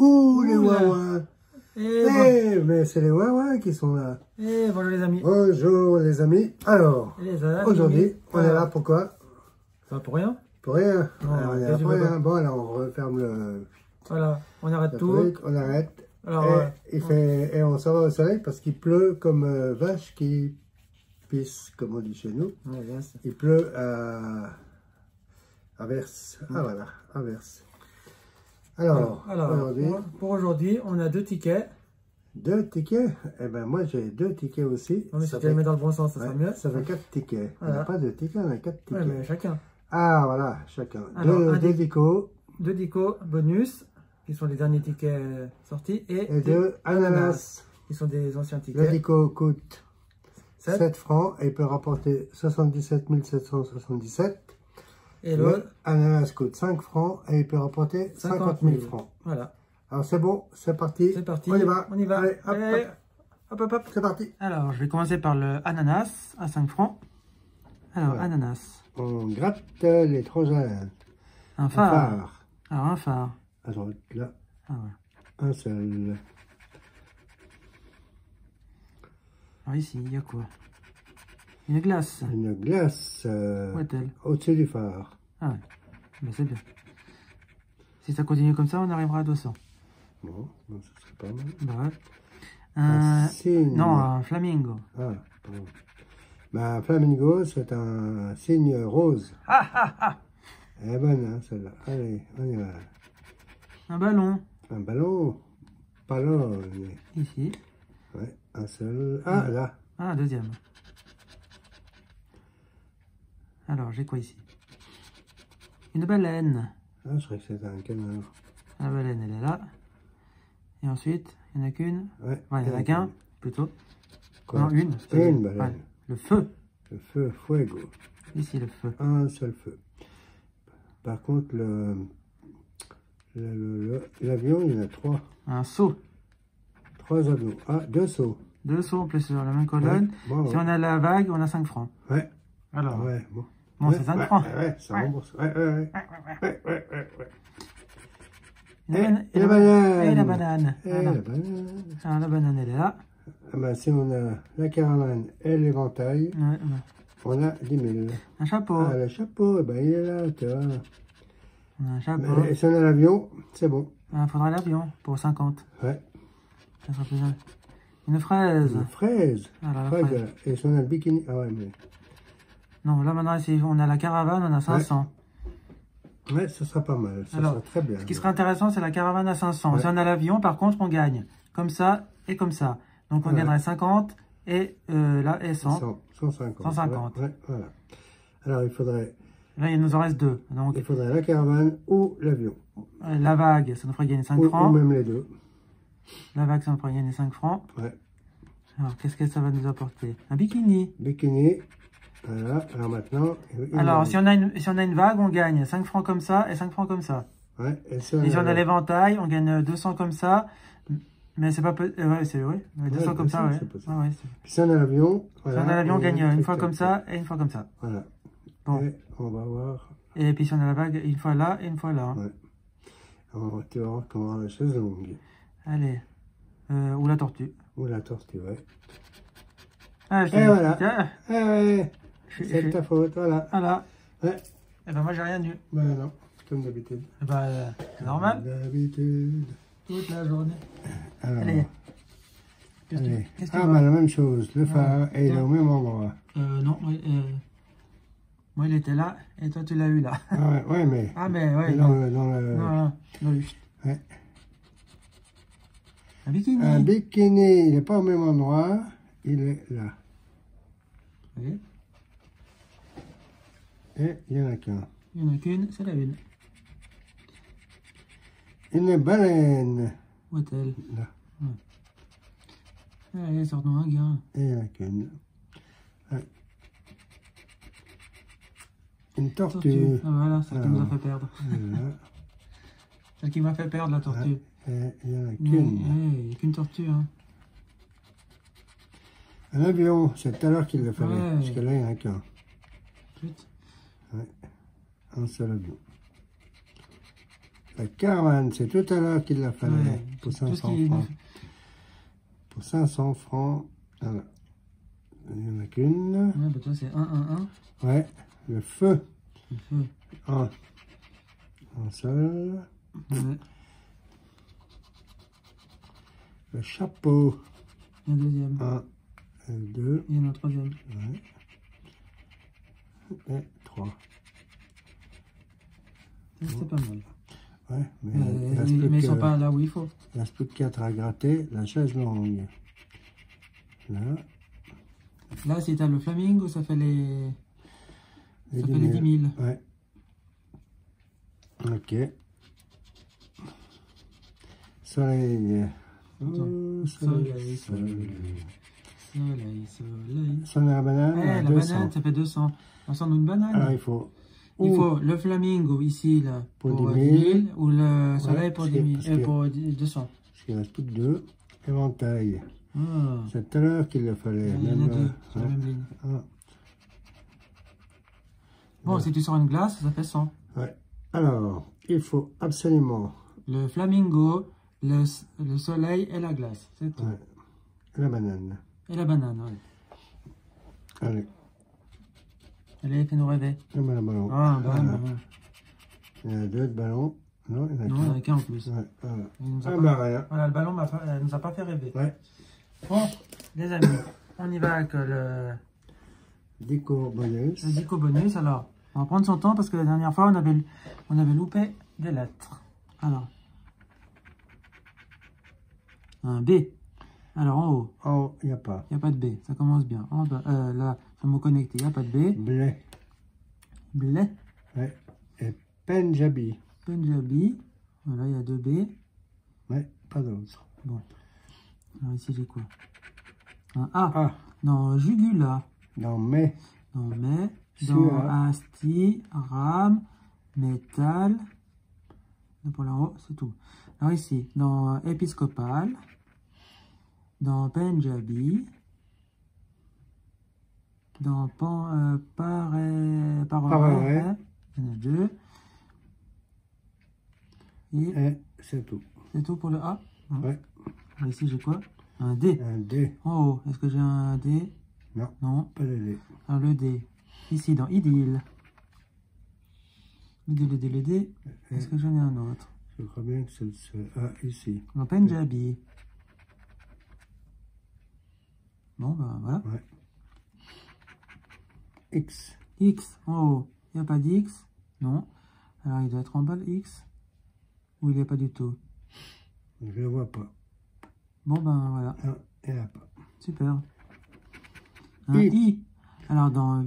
Ouh, les Wawa. Mais c'est les Wawa qui sont là. Bonjour les amis. Bonjour les amis. Alors, aujourd'hui, on est là pourquoi? Pas pour rien. Pour rien. Non, alors, on est là pour rien. Bon, alors on referme le... Voilà, on arrête tout. Truc, on arrête. Alors, et on s'en va au soleil parce qu'il pleut comme vache qui pisse, comme on dit chez nous. Yes. Il pleut à verse. Ah voilà, à verse. Alors pour aujourd'hui, on a 2 tickets. 2 tickets? Eh ben moi j'ai 2 tickets aussi. Non, mais si tu les mets dans le bon sens, ça sera mieux. Ça fait 4 tickets. Voilà. On n'a pas 2 tickets, on a 4 tickets. Ouais, mais chacun. Ah voilà, chacun. Alors, 2 Dico. 2 Dico bonus, qui sont les derniers tickets sortis. Et 2 ananas, qui sont des anciens tickets. Le Dico coûte 7 francs et il peut rapporter 77 777. Et le ananas coûte 5 francs et il peut rapporter 50 000 francs. Voilà. Alors c'est bon, c'est parti. C'est parti. On y va. On y va. Allez, hop, Allez. Hop. C'est parti. Alors, je vais commencer par le ananas à 5 francs. Alors, voilà. Ananas. On gratte l'étrangère. Un phare. Alors, un phare. À droite, là. Ah ouais. Un seul. Alors ici, il y a quoi? Une glace. Une glace au-dessus du phare. Ah ouais, ben, c'est bien. Si ça continue comme ça, on arrivera à 200. Bon, ça serait pas mal. Bah ouais. Un signe. Non, un flamingo. Ah, pardon. Ben, un flamingo, c'est un signe rose. Elle est bonne, hein, celle-là. Allez, on y va. Un ballon. Un ballon. Ballon. Ici. Ouais, un seul. Ah, là. Ah, deuxième. Alors, j'ai quoi ici? Une baleine. Ah, je croyais que c'était un canard. La baleine, elle est là. Et ensuite, il n'y en a qu'une. Ouais. Il n'y en a qu'un, plutôt. Quoi? Non, une. Une baleine. Ouais. Le feu. Le feu, fuego. Ici, le feu. Un seul feu. Par contre, l'avion, il y en a 3. Un seau. 3 avions. Ah, 2 seaux. 2 seaux en plus sur la même colonne. Ouais, bon, si on a la vague, on a 5 francs. Ouais. Alors. Ouais, bon. Bon, ouais, c'est 5 francs. Ouais, ça rembourse. Ouais. Et la banane. Et la banane. Alors, la banane, elle est là. Ah ben, si on a la caravane et l'éventail, on a 10 000. Un chapeau. Ah, le chapeau, eh ben, il est là, tu vois. On a un chapeau. Et si on a l'avion, c'est bon. Il faudra l'avion pour 50. Ouais. Ça sera plus simple. Une fraise. Une fraise. Alors, la fraise. Et si on a le bikini, ah ouais, mais... Non, là maintenant, ici, on a la caravane, on a 500. Ouais, ce sera pas mal, ça alors, sera très bien. Ce qui serait intéressant, c'est la caravane à 500. Si on a l'avion, par contre, on gagne. Comme ça et comme ça. Donc, on gagnerait 50 et là, et 100. 150. 150. Ouais, voilà. Alors, il faudrait... Là, il nous en reste 2. Donc, il faudrait la caravane ou l'avion. La vague, ça nous ferait gagner 5 francs. Ou même les deux. La vague, ça nous ferait gagner 5 francs. Ouais. Alors, qu'est-ce que ça va nous apporter? Un bikini. Bikini. Voilà. Alors maintenant... Alors, si on a une vague, on gagne 5 francs comme ça et 5 francs comme ça. Ouais. Et si on a l'éventail, on gagne 200 comme ça. Mais c'est pas possible. Ouais, c'est vrai. 200 comme ça, ouais. Puis si on a l'avion... Voilà, si on a l'avion, on gagne une fois comme ça et une fois comme ça. Voilà. Bon. Et on va voir... Et puis si on a la vague, une fois là et une fois là. Ouais. Alors, tu vas voir comment la chaise longue. Allez. Ou la tortue. Ou la tortue, ouais. Ah, et voilà. Ouais. C'est ta faute, voilà. Voilà. Ouais. Et ben moi j'ai rien dû. Ben non, comme d'habitude. C'est normal. Comme d'habitude. Toute la journée. Alors. Allez. Qu'est-ce que la même chose. Le phare est au même endroit. Non. Moi il était là et toi tu l'as eu là. Ah ouais, mais. Ah mais ouais. Dans le. Ouais. Un bikini. Un bikini, il n'est pas au même endroit, il est là. Oui. Et il n'y en a qu'un. Il n'y en a qu'une, c'est la une. Une baleine. Où est-elle? Là. Allez, sort-nous un gars. Et il n'y en a qu'une. Ouais. Une tortue. Ah voilà, celle qui nous a fait perdre. Voilà. Celle qui m'a fait perdre, la tortue. Et il n'y en a qu'une. Il n'y a qu'une tortue. Hein. Un avion, c'est tout à l'heure qu'il le fallait. Ouais. Parce que là, il n'y en a qu'un. Vite. Ouais. Un seul avion. La caravane, c'est tout à l'heure qu'il la fallait. Ouais, pour tout ce 500 qui est francs. Pour 500 francs. Voilà. Il n'y en a qu'une. Ouais, bah toi, c'est 1, 1, 1. Ouais. Le feu. Le feu. Un seul. Ouais. Le chapeau. Un deuxième. Un. Et deux. Il y en a un troisième. Ouais. Et trois. C'était pas mal. Ouais, mais Mais ils sont pas là où il faut. Il reste plus que 4 à gratter. La chaise longue. Là. Là, si tu as le flamingo, ça fait les 10 000. Ouais. Ok. Soleil. Oh, soleil. Soleil. Soleil à la banane. La 200. banane, ça fait 200. On s'en une banane. Alors, il faut le flamingo ici, là, pour 10 000. Ou le soleil Ouais, pour 10 000, pour 200. Parce qu'il reste plus que 2. Éventail. Ah. C'est tout à l'heure qu'il le fallait. Il y en a deux sur la même ligne. Ah. Bon, si tu sors une glace, ça fait 100. Ouais. Alors, il faut absolument... Le flamingo, le soleil et la glace, c'est tout. Ouais. La banane. Et la banane, oui. Allez. Allez, fais-nous rêver. Le ballon. Ah, bah, Voilà. bah. Il y en a 2 de ballons. Non, il y en a Non, il n'y en a qu'un en plus. Ouais, voilà. Rien. Voilà, le ballon ne nous a pas fait rêver. Ouais. Bon, les amis, on y va avec le Déco bonus. Le déco bonus. Alors, on va prendre son temps parce que la dernière fois, on avait loupé des lettres. Alors, un B. Alors, en haut. En haut, il n'y a pas. Il n'y a pas de B. Ça commence bien. En bas, là, sur le mot connecté, il n'y a pas de B. Blé. Blé. Ouais. Et Punjabi. Punjabi. Voilà, il y a 2 B. Ouais, pas d'autre. Bon. Alors ici, j'ai quoi? Un A. Ah. Dans Jugula. Dans mai. Dans mai. Sur. Dans Asti. Ram. Métal. Pour là en haut, c'est tout. Alors ici, dans Épiscopal. Dans Punjabi. Dans Pararay. Il y en a 2. Et c'est tout. C'est tout pour le A. Ouais. Alors ici, j'ai quoi? Un D. Un D. En haut, est-ce que j'ai un D? Non. Non. Pas de D. Alors le D. Ici, dans Idylle. Le D. Est-ce que j'en ai un autre? Je crois bien que c'est le A ici. Dans Punjabi. Bon, ben voilà. Ouais. X. X, en haut. Il n'y a pas d'X? Non. Alors, il doit être en bas, le X? Ou il n'y a pas du tout? Je ne le vois pas. Bon, ben voilà. Non, il n'y en a pas. Super. Un I. Alors, dans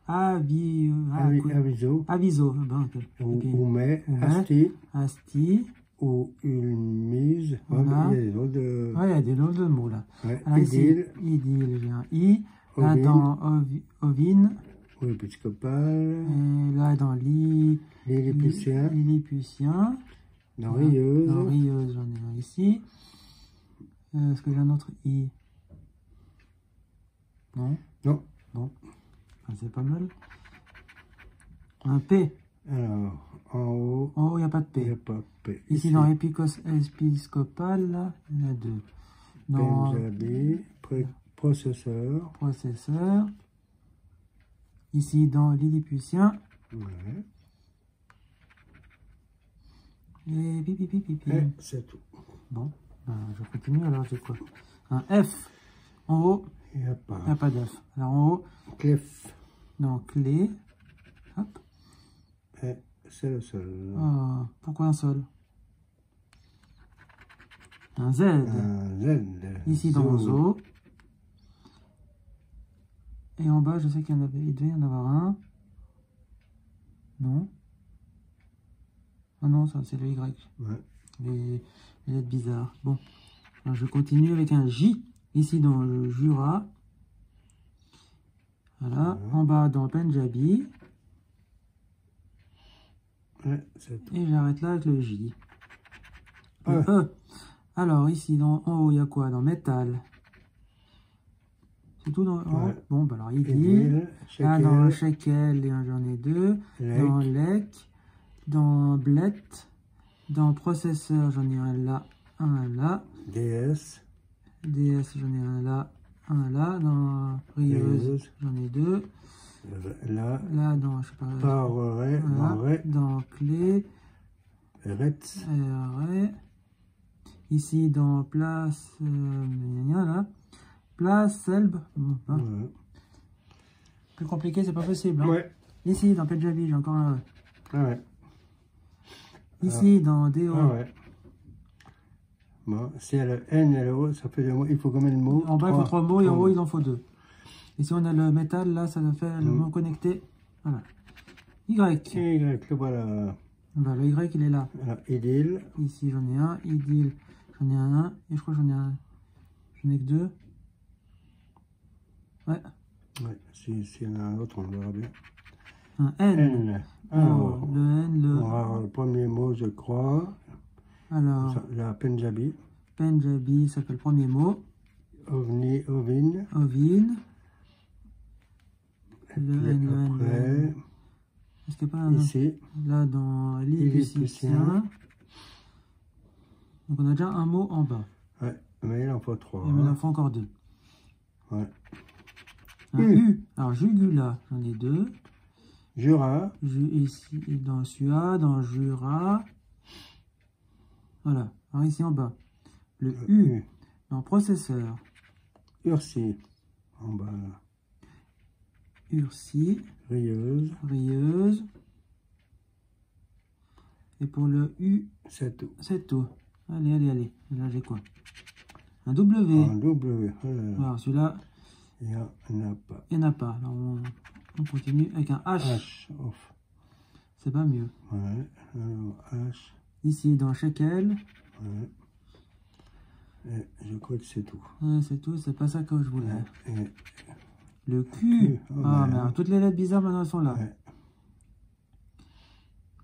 Aviso. Aviso. Ben, okay. Ou mais. Asti. Asti. Ou une mise. Voilà. Il y a des autres de... Ouais, il y a des noms de mots là. Ouais. Alors Idylle. ici, Idylle, j'ai un I. Là, Ovine. dans Ovine. Ou épiscopal. Et là, dans Lilliputien. Lilliputien. Dans Rieuse. Dans Rieuse, j'en ai un ici. Est-ce que j'ai un autre I? Non? Non. Bon. Ah, c'est pas mal. Un P. Alors, en haut. En haut, il n'y a pas de Il n'y P. a pas P. Ici, dans Épiscopal, là, il y en a 2. Dans Punjabi. Processeur. Processeur. Ici, dans Lilliputien. Ouais. Et pipi. Et c'est tout. Bon, ben, je continue. Alors, j'ai quoi? Un F. En haut, Il n'y a pas. il n'y a pas d'F. Alors, en haut, Clef. dans clé. Hop. Et c'est le seul. Ah, pourquoi un seul? Un Z. Un Z. Ici, dans Zo. Et en bas, je sais qu'il devait y en avoir un. Non. Ah non, ça, c'est le Y. Ouais. Les lettres bizarres. Bon. Alors, je continue avec un J. Ici, dans le Jura. Voilà. En bas, dans Punjabi. Ouais, c'est tout. Et j'arrête là avec le J. Le Ouais. E. Alors, ici, en haut, il y a quoi? Dans métal. C'est tout dans... Ouais. Bon, bah alors, Idylle. Idylle. Là, dans Shekel, j'en ai 2. Lek. Dans Lek. Dans blette. Dans processeur, j'en ai un là, un là. DS. DS, j'en ai un là, un là. Dans rieuse, j'en ai deux. Là. Là, dans, je sais pas. Power, Voilà. Dans clé. Rets. Arrêt. Ici, dans place, là. Place, Selb. Hein. Ouais. Plus compliqué, c'est pas possible. Hein. Ouais. Ici, dans Punjabi, j'ai encore un E. Ah ouais. Ici, dans DO. Ah ouais. Bon, si elle a N et le O, ça fait des mots. Il faut combien de mots? En bas, il faut 3 mots et en haut, il en faut 2. Ici, on a le métal, là, ça nous fait le mot connecté. Voilà. Y. Y, le voilà. Bah, le Y, il est là. Alors, idylle. Ici, j'en ai un. Idylle, j'en ai un. Et je crois que j'en ai un. J'en ai que 2. Ouais. Ouais, s'il y en a un autre, on verra bien. Un N. N. Alors, le N, le... on va avoir le premier mot, je crois. Alors, La Punjabi. Punjabi, ça fait le premier mot. Ovni, ovin. Ovine. Le N, le N, après, le N. Est-ce qu'il n'y a pas un... Ici. Là, dans Lilliputien. Donc, on a déjà un mot en bas. Ouais, mais il en faut 3. Et il en faut encore 2. Ouais. Un U. Alors, Jugula, j'en ai 2. Jura. Ici, dans Sua, dans Jura. Voilà. Alors, ici en bas. Le U. Dans processeur. Ursi. En bas. Ursi. Rieuse. Rieuse. Et pour le U, c'est tout. C'est tout. Allez, allez, allez. Là, j'ai quoi? Un W. Un W. Alors, celui-là, il n'y en a pas. il n'y en a pas. Alors, on continue avec un H. H. Off. C'est pas mieux. Ouais. Alors, H. Ici, dans Shekel. Ouais. Et je crois que c'est tout. Ouais, c'est tout. C'est pas ça que je voulais. Et le Q. Oh, Ah, mais alors, toutes les lettres bizarres maintenant elles sont là. Ouais.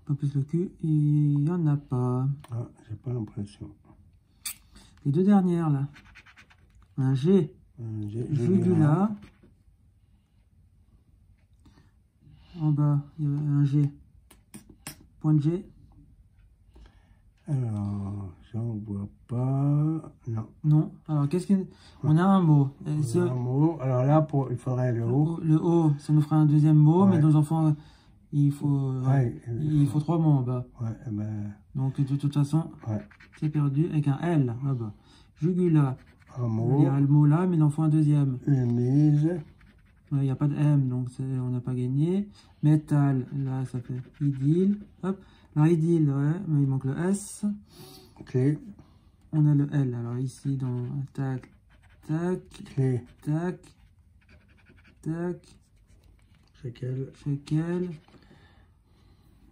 Pas plus le Q, il n'y en a pas. Ah, j'ai pas l'impression. Les deux dernières là. Un G. Jugula. En bas, il y a un G. Point de G. Alors, j'en vois pas. Non. Non. Alors, qu'est-ce qu'on... On a un mot. On a un mot. Alors là, il faudrait le O. Le O, ça nous fera un deuxième mot, Ouais. mais nos enfants, il faut 3 mots en bas. Ouais, ben... Donc, de toute façon, ouais. c'est perdu avec un L là-bas. Jugula. Un mot. Il y a le mot là, mais il en faut un deuxième. Une mise. Il n'y a pas de M, donc on n'a pas gagné. Métal, là, ça fait idylle. Hop. Alors, idylle, ouais, mais il manque le S. Clé. On a le L. Alors, ici, dans tac, tac, Clé. tac, tac. Shekel. Shekel.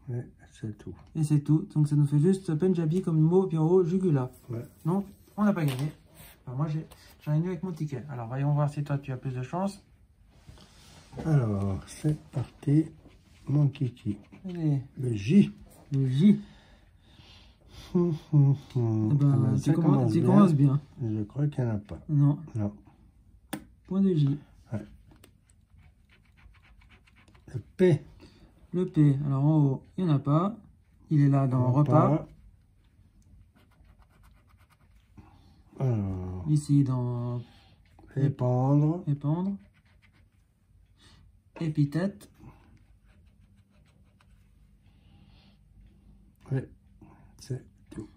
Ouais, c'est tout. Et c'est tout. Donc, ça nous fait juste Punjabi comme mot, puis en haut, Jugula. Ouais. Donc, on n'a pas gagné. Alors, moi, j'en ai eu avec mon ticket. Alors, voyons voir si toi, tu as plus de chance. Alors, c'est parti. Mon kiki. Allez. Le J. Le J. Ben, tu commences bien. Je crois qu'il n'y en a pas. Non. Non. Point de J. Ouais. Le P. Le P. Alors, en haut, il n'y en a pas. Il est là dans repas. Alors, ici, dans épandre. Épandre. Épithète. Oui, c'est tout.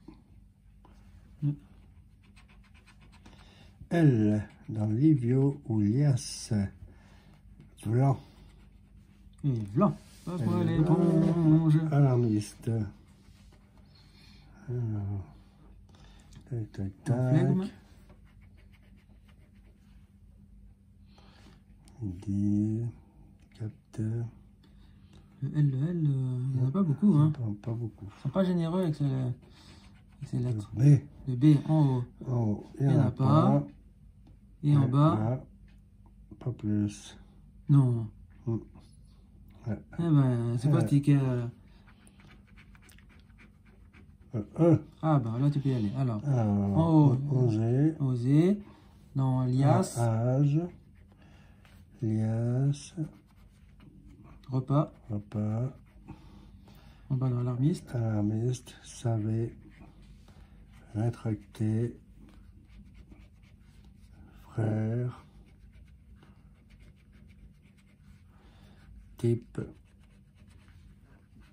L, dans Livio ou Lias. Blanc. Et blanc. Passe-moi l'éponge. Alarmiste. Alors, tac, tac, tac. Dit, capteur. Le L, il n'y en a pas beaucoup. Hein. Pas beaucoup. Ils ne sont pas généreux avec ces lettres. Le B. Le B en haut. Oh, il n'y en a pas. Et en bas. Là, pas plus. Non. Ouais. Eh ben, c'est quoi ce ticket Ah ben là tu peux y aller. Alors, en haut, oser. Dans Lias. Âge. Lias. Repas. Repas. En bas dans alarmiste. Alarmiste, savez, rétracté, frère, type,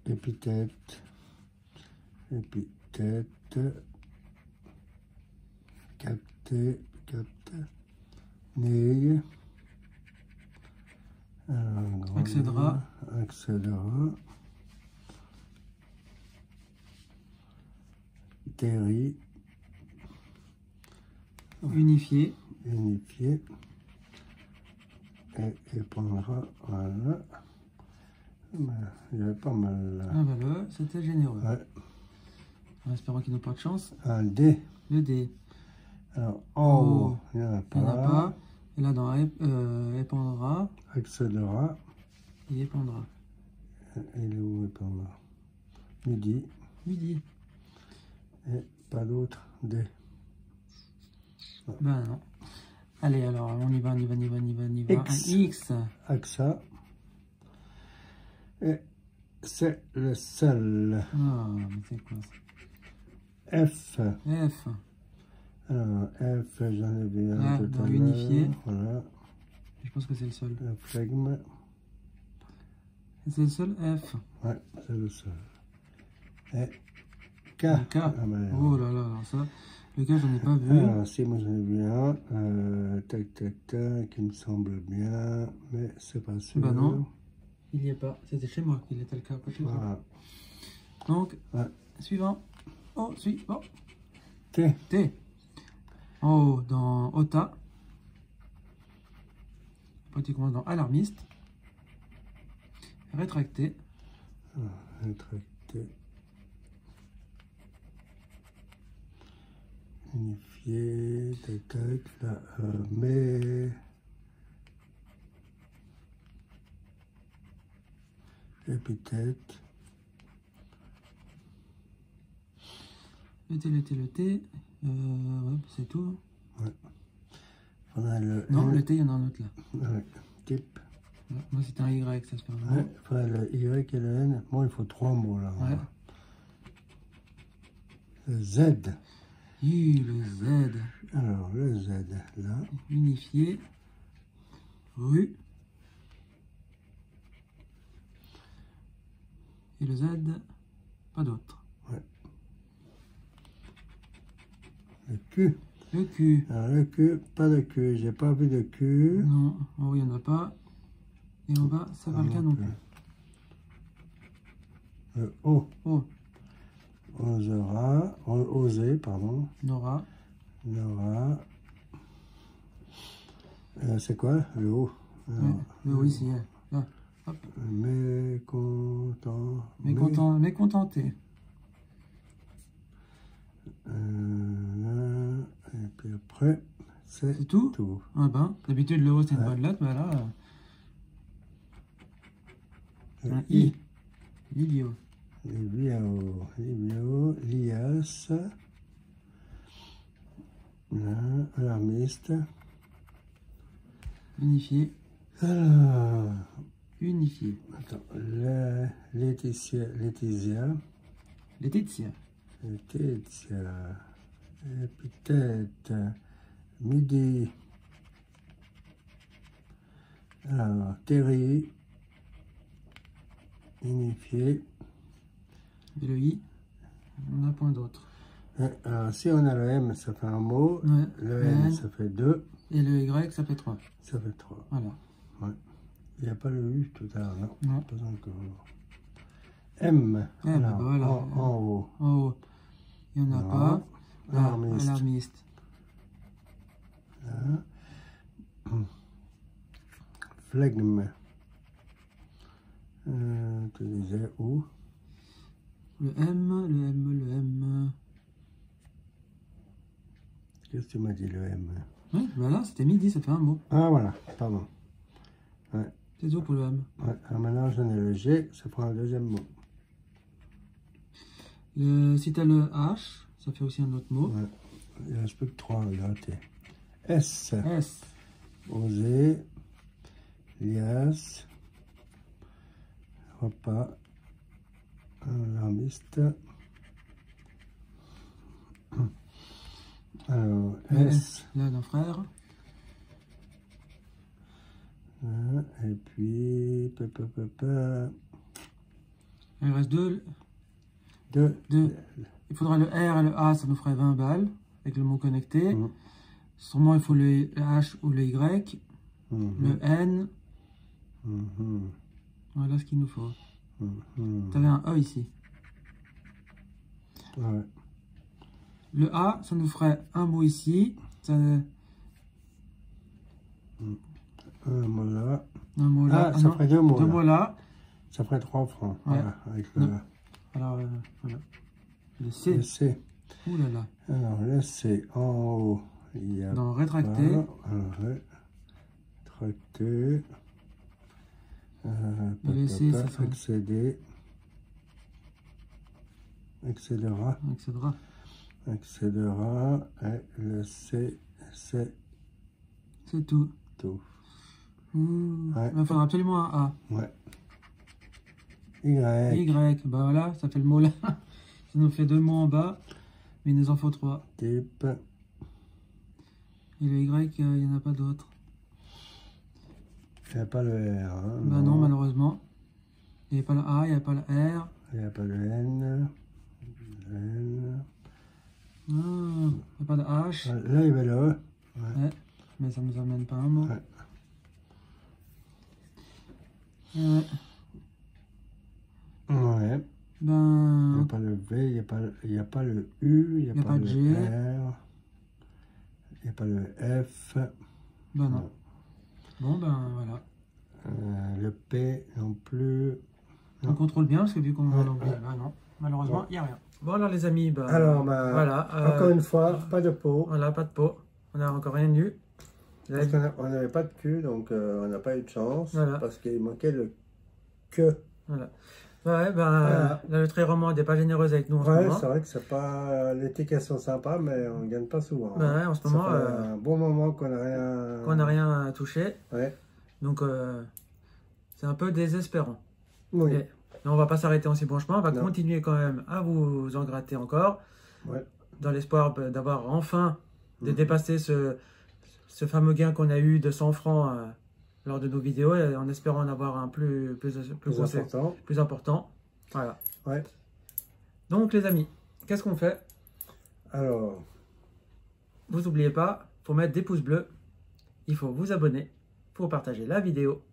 épithète, capté, né, Accédera. Terry, Unifié. et prendra, voilà. Il y avait pas mal là. Ah bah là, c'était généreux. Ouais. En espérant qu'il n'ait pas de chance. Un D. Le D. Alors, en haut, il n'y en a pas. Et là, dans épandra. Accédera. Et épandra. Il est où épandra? Midi. Et pas d'autre D. Ben non. Allez, alors, on y va. X. Un X. AXA. Et c'est le seul. Ah, mais c'est quoi ça? F. Alors, F, j'en ai vu un tout à l'heure. Unifié. Voilà. Je pense que c'est le seul. Le flegme. C'est le seul F. Ouais, c'est le seul. Et K. K. Ah ben, oh là là, ça. Le K, j'en ai pas vu. Alors, si, moi j'en ai vu un. Qui me semble bien, mais c'est pas sûr. Bah non, il n'y est pas. C'était chez moi qu'il était le K, pas chez toi. Donc, suivant. Oh, suivant. T. En haut, dans OTA. Pratiquement dans alarmiste. Rétracté. Rétracté. Unifié. Là, mais. Épithète. Le T. Ouais, c'est tout. Ouais. On a le non, L. le T, il y en a un autre là. Ouais. Type. Ouais, moi, c'était un Y, ça se fait. Ouais. Enfin, le Y et le N. Bon, il faut 3 mots là. Ouais. Le Z. Le Z. Alors, le Z, là. Unifié. Rue. Et le Z, pas d'autre. Ouais. Le Q. Alors, le Q, pas de Q. J'ai pas vu de Q. Non, en haut, il n'y en a pas. Et en bas, c'est pas le cas non plus. Le O. Oser, pardon. Nora. C'est quoi? Le O. Le O ici. Là. Hop. Mécontenté. Et puis après, c'est tout. Ah ben, d'habitude le O c'est une bonne lettre, mais là. Un I. Idiot. Lias. Alarmiste. Unifié. Alors. Unifié. Attends. Laetitia. Épithète. Midi. Alors, Terry. Unifié. Et le I, on n'a point d'autre. Alors, si on a le M, ça fait un mot. Ouais. Le N, ça fait 2. Et le Y, ça fait 3. Ça fait 3. Voilà. Ouais. Il n'y a pas le U tout à l'heure, non? Non. Pas encore. M. Alors, voilà. En haut. En haut, il n'y en a pas. Alarmiste. Là. Flegme. Tu disais où? Le M. Qu'est-ce que tu m'as dit, le M? Oui, voilà, c'était midi, ça fait un mot. Ah, voilà, pardon. Ouais. C'est tout pour le M. Ouais. Alors maintenant, j'en ai le G, ça prend un deuxième mot. Si tu as le H, ça fait aussi un autre mot. Ouais. Il ne reste plus que 3, regarde. S. S. Oser. Lias. Repas. Lambiste. Alors, S. Là, nos frères. Et puis, Il reste deux. Deux. Il faudra le R et le A, ça nous ferait 20 balles avec le mot connecté. Sûrement, il faut le H ou le Y. Le N. Voilà ce qu'il nous faut. Tu avais un E ici. Ouais. Le A, ça nous ferait un mot ici. Ça... Un mot là. Un mot là. Ah, ça ferait deux mots. Deux mots là. Ça ferait 3 francs. Ouais. Voilà, avec le... Alors, voilà. Le C. Le C. Ouh là là. Alors, le C, en haut, il y a... Dans rétracté. Rétracté. Le C, ça sera... Accéder. Accédera. Accédera. Et le C, c'est... C'est tout. Tout. Ouais. Il faudra absolument un A. Ouais. Y. Bah voilà, ça fait le mot là. Ça nous fait deux mots en bas, mais il nous en faut 3. Type. Et le Y, il n'y en a pas d'autres. Il n'y a pas le R. Hein, bah non, malheureusement. Il n'y a pas le A, il n'y a pas le R. Il n'y a pas le N. Il n'y a pas de H. Là, il y avait le E. Ouais. Mais ça ne nous amène pas un mot. Ouais. Ben... Il n'y a pas le V, il n'y a pas le U, il n'y a pas le G. R, il n'y a pas le F. Ben non. Bon, ben voilà. Le P non plus. On contrôle bien parce que vu qu'on va l'enlever, ben non. Malheureusement, il n'y a rien. Bon alors les amis, ben, alors, voilà. Encore une fois, pas de pot. Voilà, pas de pot. On n'a encore rien eu. Parce qu'on n'avait pas de cul, donc on n'a pas eu de chance. Voilà. Parce qu'il manquait le que. Voilà. Ouais, ben, la loterie romande n'est pas généreuse avec nous en ce moment. C'est vrai que c'est pas... Les tickets sont sympas, mais on ne gagne pas souvent. Ben, ouais, en ce moment... Ça fait un bon moment qu'on n'a rien... Qu'on n'a rien touché. Ouais. Donc, c'est un peu désespérant. Oui. Mais on ne va pas s'arrêter en si bon chemin. On va continuer quand même à vous en gratter encore. Ouais. Dans l'espoir d'avoir enfin de dépasser ce fameux gain qu'on a eu de 100 francs lors de nos vidéos, et en espérant en avoir un plus important. Voilà. Ouais. Donc les amis, qu'est-ce qu'on fait? Alors, vous n'oubliez pas, il faut mettre des pouces bleus, il faut vous abonner, il faut partager la vidéo,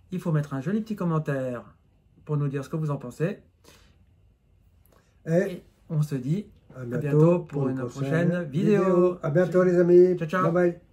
il faut mettre un joli petit commentaire pour nous dire ce que vous en pensez. Et on se dit à bientôt pour une prochaine vidéo. À bientôt les amis. Ciao, ciao. Bye bye.